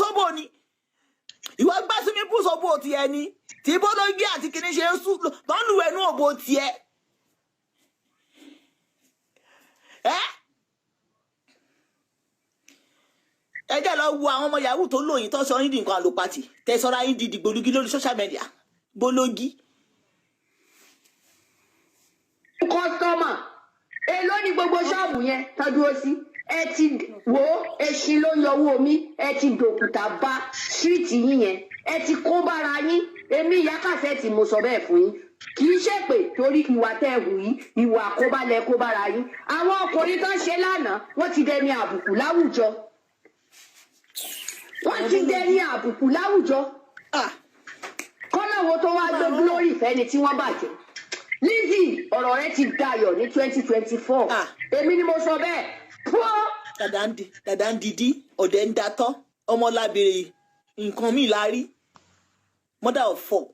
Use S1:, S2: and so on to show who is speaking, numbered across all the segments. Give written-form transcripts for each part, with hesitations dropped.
S1: sóbò ni. Ìwọ gbá swimming pool sóbò ti ẹni. Tí bọ́lọ́gì àti kìíní ṣe ń sùn tó ń lu ẹnu òbò tiẹ̀. Ẹ jẹ́ lọ wo àwọn ọmọ yahoo tó lóyìn tó sọ yín di nǹkan àlòpàtì tẹ sọ́ra yín di dìgbòlugi lórí social media bọ́lọ́gì.
S2: Kọ́sítọ́mà èló ni gbogbo ṣọ́ọ̀bù yẹn tó dúró sí ẹ ti wo eṣin ló yọ owó mi ẹ ti dòkúta bá síìtì yín yẹn ẹ ti kó bára yín èmi ìyá kàṣẹ́ẹ̀tì mo sọ bẹ́ẹ̀ fún yín kì í ṣe pé torí ìwà tẹ́ ẹ hù yìí ìwà àkóbálẹ̀ kó bára yín àwọn ọkùnrin tó ń ṣe lánàá wọ́n ti dẹni àbùkù láwùjọ wọ́n ti dẹni àbùkù láwùjọ kọ́láwo tó wá gbé glory fẹ́ni tí wọ́n bàjẹ́ Lizzy ọ̀rọ̀ rẹ ti dayọ̀ ní 2024 èmi ni mo sọ bẹ́ẹ̀
S1: dàdá ń didi ọ̀dẹ̀ ń datọ́ ọmọlábìrì nǹkan mi la rí mother of four.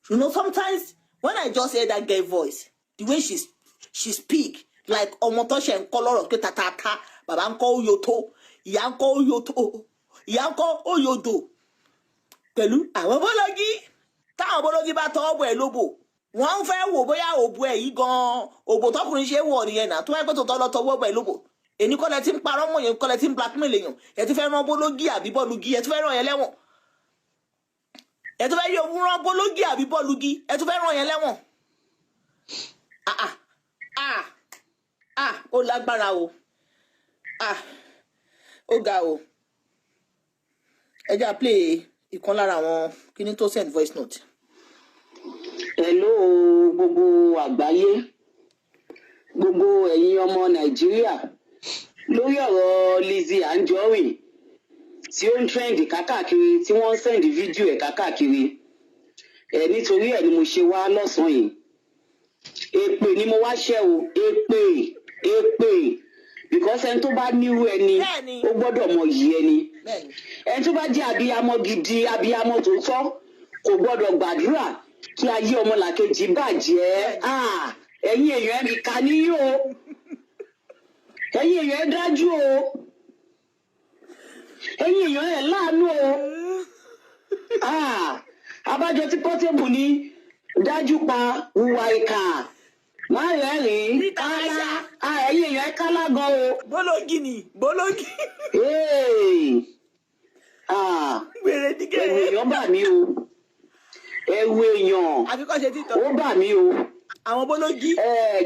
S1: You know, sometimes when I just hear that girl voice, the way she speak, like ọmọ tó ṣe ń kọ́ lọ́rọ̀ pé tatata bàbá ń kọ́ oyoto ìyá ń kọ́ oyoto ìyá ń kọ́ oyodo pẹ̀lú àwọn bọ́lọ́gì táwọn bọ́lọ́gì bá tọ́ ọ̀bọ̀ ẹ̀ lóbò wọ́n ń fẹ́ wò bóyá òbò ẹ̀ yìí gan-an òbò tọkùnrin ṣe wọ̀ nìyẹn náà tó wáyé pé tòótọ́ lọ tọwọ́ ọ̀bọ̀ ẹ̀ lóbò èní kọ́lẹ̀ tí ń parọ́ mọ̀ yẹn kọ́lẹ̀ tí ń blackmail èèyàn ẹ̀ ti fẹ́ rán bọ́lọ́gì àbí bọ́lùgì ẹ̀ ti fẹ́ rán yẹn lẹ́wọ̀n ẹ̀ tó fẹ́ yọ rán bọ́lọ́gì àbí bọ́lùgì ẹ̀ tó fẹ́ rán yẹn lẹ́wọ̀n ó lágbára o ó ga o ẹ já play ìkan lára àwọn kíní tó send voice note.
S3: Hello gbogbo àgbáyé gbogbo ẹ̀yin ọmọ Nàìjíríà lórí ọ̀rọ̀ Lizzy Anjorin tí ó ń trend kákàkiri tí wọ́n ń send fídíò ẹ̀ kákàkiri nítorí ẹ̀ ni mo ṣe wá lọ́sàn-án yìí èpè ni mo wá ṣẹ́ o èpè because ẹni tó bá nírú ẹni ó gbọ́dọ̀ mọ yìí ẹni ẹni tó bá jẹ́ abiyamọ gidi abiyamọ tó tọ́ kò gbọ́dọ̀ gbàdúrà kí ayé ọmọlàkejì bàjẹ́ ẹ̀yin èèyàn ẹ̀ ká níyì o ẹ̀yin èèyàn ẹ̀ dájú o ẹ̀yin èèyàn ẹ̀ láàánú o abájọ tí Portable ní dájú pa hùwà ìkà má rẹ́rìn-ín kálá ẹ̀yin èèyàn ẹ̀ kálá gan o.
S1: bọ́lọ́gì ni bọ́lọ́gì.
S3: ẹ̀rù èèyàn bà mí o ẹ̀rù èèyàn ó bà mí o.
S1: àwọn bọ́lọ́gì.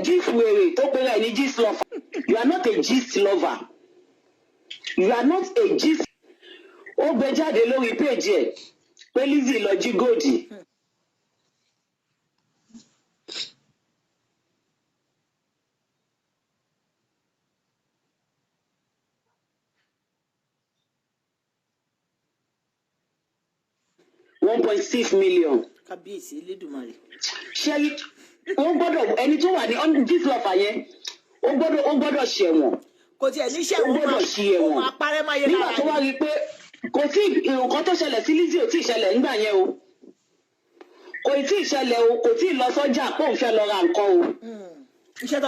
S3: gist wèrè tó pé rẹ̀ ní gist lover you are not a gist lover you are not a gist. ó gbé jáde lórí péjì ẹ̀ pé Lizzy lọ jí góòdì. $1.6 million.
S1: Kábíyèsí Elédùmarè.
S3: ṣé ó gbọ́dọ̀ ẹni tó wà ní gist lover yẹn ó gbọ́dọ̀ ṣẹ̀wọ̀n.
S1: kò tiẹ̀ ní ṣẹ̀wọ̀n máa parẹ́ máa yẹ lára.
S3: nígbà tó wá rí i pé kò tí nǹkan tó ṣẹlẹ̀ sí Lizzy ò tí ì ṣẹlẹ̀ nígbà yẹn o kò tí ì ṣẹlẹ̀ o kò tí ì lọ sọ́jà pé òun fẹ́ lọ ra nǹkan o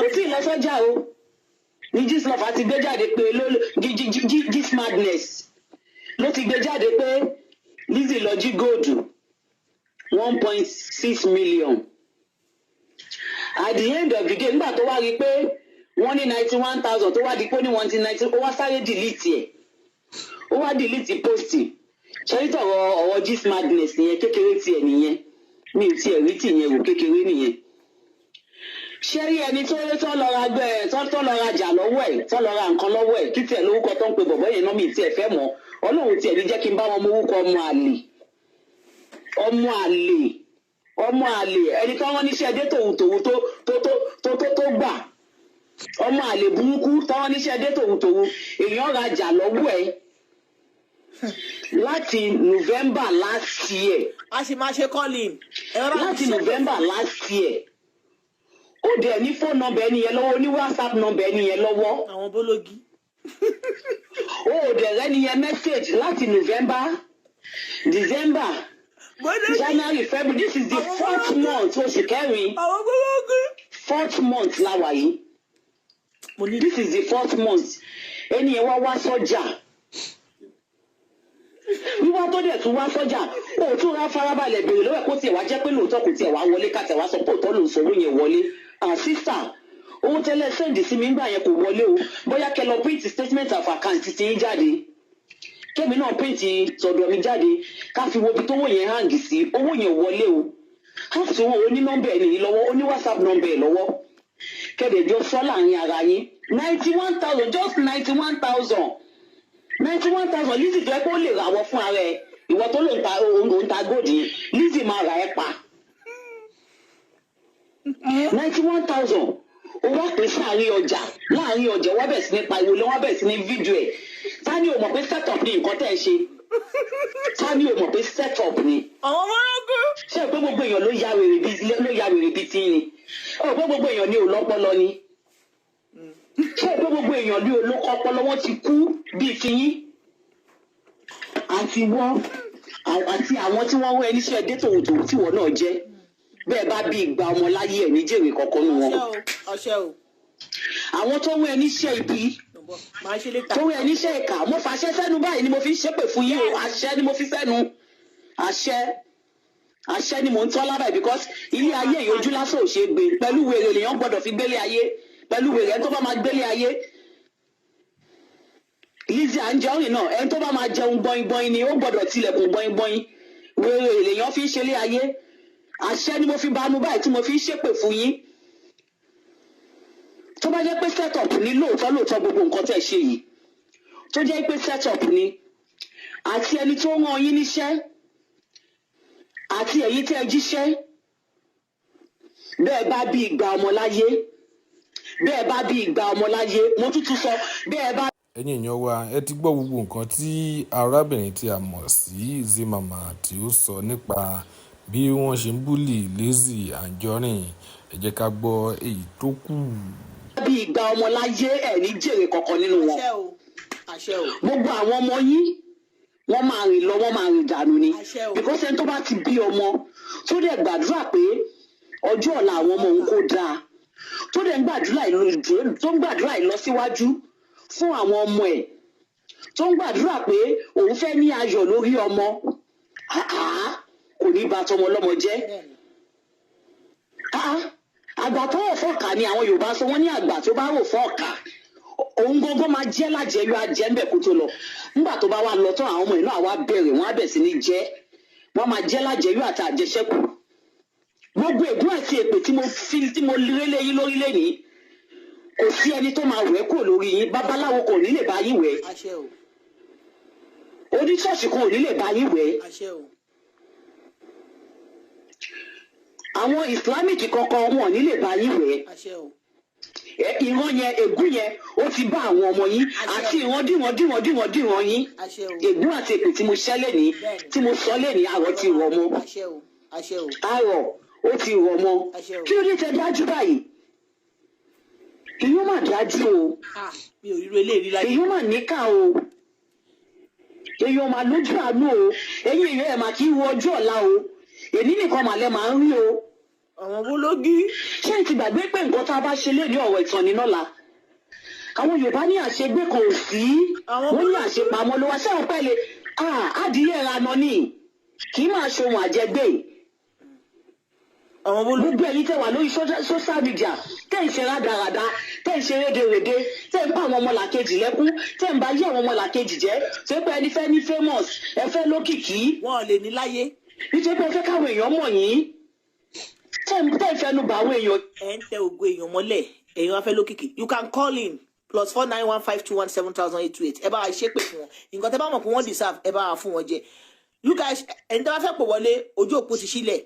S3: kò tí ì lọ sọ́jà o ní gist lover ti gbé jáde pé gist madness ló ti gbé jáde pé Lizzy lọ jí góòdù 1.6 million. At the end of the day nígbà tó wá rí i pé wọ́n ní 91,000 tó wá di pé ní wọ́n ti 90 ó wá sáré delete ẹ̀ ó wá delete post ṣẹ́yìntàn ọ̀rọ̀ gist madness nìyẹn kékeré tiẹ̀ nìyẹn mi ò tiẹ̀ rí tìyẹn wò kékeré nìyẹn. ṣé rí ẹni tó lọ ra tó lọ rajà lọ́wọ́ ẹ̀ tó lọ ra nǹkan lọ́wọ́ ẹ̀ kí tiẹ̀ lórúkọ tó ń pe bọ̀bọ́ yẹn náà mi tiẹ̀ fẹ́ mọ́ Ọlọ́run tiẹ̀ ní jẹ́ kí n bá wọn mú orúkọ ọmọ àlè ẹni tó wọ́n níṣẹ́ dé tòun tó gbà ọmọ àlè burúkú tó wọ́n níṣẹ́ dé tòun èèyàn rajà lọ́wọ́ ẹ̀ láti November last year.
S1: a sì máa ṣe calling.
S3: láti November last year ó dẹ̀ ní phone number ẹni yẹn lọ́wọ́ ní WhatsApp number ẹni yẹn lọ́wọ́.
S1: àwọn bọ́lọ́gì.
S3: ó dẹ̀ rẹ́ni yẹn message láti November December January February this is the 4th month oṣù kẹrin 4th month la wà yìí This is the 4th month. Ẹni ẹ wá sọ́jà. Wíwá tó dẹ̀ tún wá sọ́jà. Ó tún rá farabalẹ̀ béèrè lọ́wọ́ kó tiẹ̀ wá jẹ́ pé lóòótọ́ kò tiẹ̀ wá wọlé ká tiẹ̀ wá sọ pé òótọ́ ló ń sọ owó yẹn wọlé. Sister, owó tẹ́lẹ̀ sẹ́ǹdì sí mi ńgbà yẹn kò wọlé o. Bóyá kẹ́ lọ print statement of account ti yín jáde. Kémi náà print sọ̀dọ̀ mi jáde ká fi wo ibi tówó yẹn hang sí. Owó yẹn wọlé o. House owó oní nọ́mbà ẹ̀ nìyí lọ́wọ́, oní WhatsApp nọ́mbà ẹ̀ lọ́wọ́. Kẹ́dẹ̀ jọ sọ láàrin ara yín. 91,000, just 91,000. 91,000 Lizzy tó ẹ pé ó lè ràwọ̀ fún ara ẹ̀. Ìwọ tó ló ń ta gold yẹn, Lizzy máa rà ẹ́ pa. 91,000. Ó wá pín sáàrin ọjà, láàrin ọjà wọ́n bẹ̀ sí ní pariwo lé, wọ́n bẹ̀ sí ní fídíò ẹ̀. Ta ni o mọ̀ pé set up ni nǹkan tẹ́ ẹ ṣe? Ta ni o mọ̀ pé set up ni?
S1: Àwọn ọmọ ọlọ́gùn.
S3: Ṣé pé gbogbo èèyàn ló ya wèrè bí tí ni? Ó pé gbogbo èèyàn ní olọ́pọlọ ni? Ṣé pé gbogbo èèyàn ní olókọpọlọ wọn ti kú bíi tiyín? Àti wọ́n àti àwọn tí wọ́n wọ ẹni iṣẹ́ dé tòwòtòwò tí wọ́n náà jẹ́. Bẹ́ẹ̀ bá bí ìgbà ọmọ láyé ẹ̀ ní jèrè kankan nù wọn.
S1: Ọṣẹ o.
S3: Àwọn tó wọ ẹni iṣẹ́ ibi. Tó wọ ẹni iṣẹ́ ìkà. Mo fàṣẹ sẹ́nu báyìí ni mo fi ń ṣépè fún yín o. Àṣẹ ni mo fi sẹ́nu. Àṣẹ ni mò ń tọ́ lábàá because ilé ayé ìyójú lásán ò ṣe é gbé. Pẹ̀lú wèrè lèèyàn gbọ́dọ̀ fi gbélé ayé. Pẹ̀lú wèrè ẹni tó bá máa gbélé ayé. Lizzy Anjorin náà ẹni tó bá máa jẹun gbọ́in ni ó gbọ́dọ̀ tilẹ̀kùn gbọ́in. Wèrè lèèyàn fi ń ṣe ilé ayé. Àṣẹ ni mo fi bá mu báyìí tí mo fi ń ṣépè fún yín. Tó bá jẹ́ pé set up ni lóòótọ́ gbogbo nǹkan tẹ̀ ṣe yìí. Tó jẹ́ pé set up ni àti ẹni tó rán yín níṣẹ́ àti èyí tẹ́ ẹ jíṣẹ́. Bẹ́ẹ̀ bá bí ìgbà ọmọ láyé. Mo tútù sọ bẹ́ẹ̀ bá.
S4: Ẹ̀yin èèyàn wa ẹ ti gbọ́ gbogbo nǹkan tí arábìnrin tí a mọ̀ sí ZEE Mama tí ó sọ nípa bí wọ́n ṣe ń búlì Lizzy Anjorin. Ẹ jẹ́ ká gbọ́ èyí tó kù.
S3: Bí ìgbà ọmọ láyé ẹ̀ ní jèrè kankan nínú wọn.
S1: Àṣẹ o.
S3: Gbogbo àwọn ọmọ yín wọ́n máa rìn lọ wọ́n máa rìn dànù ni. Because ẹni tó bá ti bí ọmọ tó dẹ̀ gbàdúrà pé ọjọ́ ọ̀la àwọn ọmọ òun kò dáa. Tó dẹ̀ ń gbàdúrà ìlọsíwájú fún àwọn ọmọ ẹ̀. Tó ń gbàdúrà pé òun fẹ́ ní ayọ̀ lórí ọmọ. Kò ní bà tọmọ ọlọ́mọ jẹ́. Àgbà tó rò fọ́ọ̀kà ni àwọn Yorùbá sọ wọ́n ní àgbà tó bá rò fọ́ọ̀kà. Òun gangan máa jẹ́ lájẹyọ ajẹ́ ń bẹ̀ kó tó lọ. Nígbà tó bá wá lọ tán àwọn ọmọ ìlú àwa bẹ̀rẹ̀ wọ́n á bẹ̀ sí ní jẹ́. Wọ́n máa jẹ́ lájẹyọ àti àjẹṣẹ́kù. Gbogbo ègún àti èpè tí mo lélẹ̀ yín lórí lẹ́nìí. Kò sí ẹni tó máa wẹ̀ kúrò lórí yín. Babaláwo kò ní lè bá yín wẹ̀. Oníṣọ́ọ̀ṣì kan ò ní lè bá yín wẹ̀. Àwọn Islamic kankan wọn ò ní lè bá yín wẹ̀. Ìran yẹn ègún yẹn ó ti bá àwọn ọmọ yín àti ìran díwọ̀n yín. Ègún àti èpè tí mo ṣẹ́ lẹ́nìí tí mo sọ lẹ́nìí àrọ̀ ti rọ̀ mọ́. Àrọ̀ ó ti rọ̀ mọ́. Kí ló dé tẹ dájú báyìí? Èyí ó mà dájú o. Èyí ó mà níkà o. Èyí ó mà lójú àánú o. Ẹ̀yin èèyàn ẹ̀ mà kí wo ọjọ́ ọ̀la o. Èní nìkan màlẹ́ máa ń rí o.
S1: Àwọn bólógì.
S3: Ṣé ẹ ti gbàgbé pé nǹkan tá a bá ṣe léde ọ̀rọ̀ ìtàn ní lọ́la? Àwọn Yorùbá ní àṣegbé kan ò sí. Wọ́n ní àṣepamọ́ ló wá sẹ́wọ̀n pẹ́lẹ́. Adìyẹ ìranà ni kì í máa ṣohun àjẹgbé. Gbogbo ẹ̀yin tẹ́ wà lórí social media tẹ́ ń ṣe rádaràda tẹ́ ń ṣe rédèrèdè tẹ́ ń pa àwọn ọmọlàkejì lẹ́kún tẹ́ ń bá yí àwọn ọmọlàkejì jẹ́ tó pé ẹni fẹ́ ní famous ẹ fẹ́ lókìkí.
S1: Wọ́n lè ní láyé.
S3: Nítorí pé ẹ fẹ́ káwọn èèyàn mọ̀ yín. Tẹ́ ń fẹnu bà àwọn èèyàn.
S1: Ẹ ń tẹ ògo èèyàn mọ́lẹ̀ èèyàn wá fẹ́ lókìkí. You can call in +4915217828. Ẹ bá wa ṣépè fún wọn. Nǹkan tẹ́ bá mọ̀ pé wọ́n deserve ẹ bá wa fún wọn jẹ. You guys ẹni tí wọ́n fẹ́ pò wọlé ojú òpó ti sílẹ̀.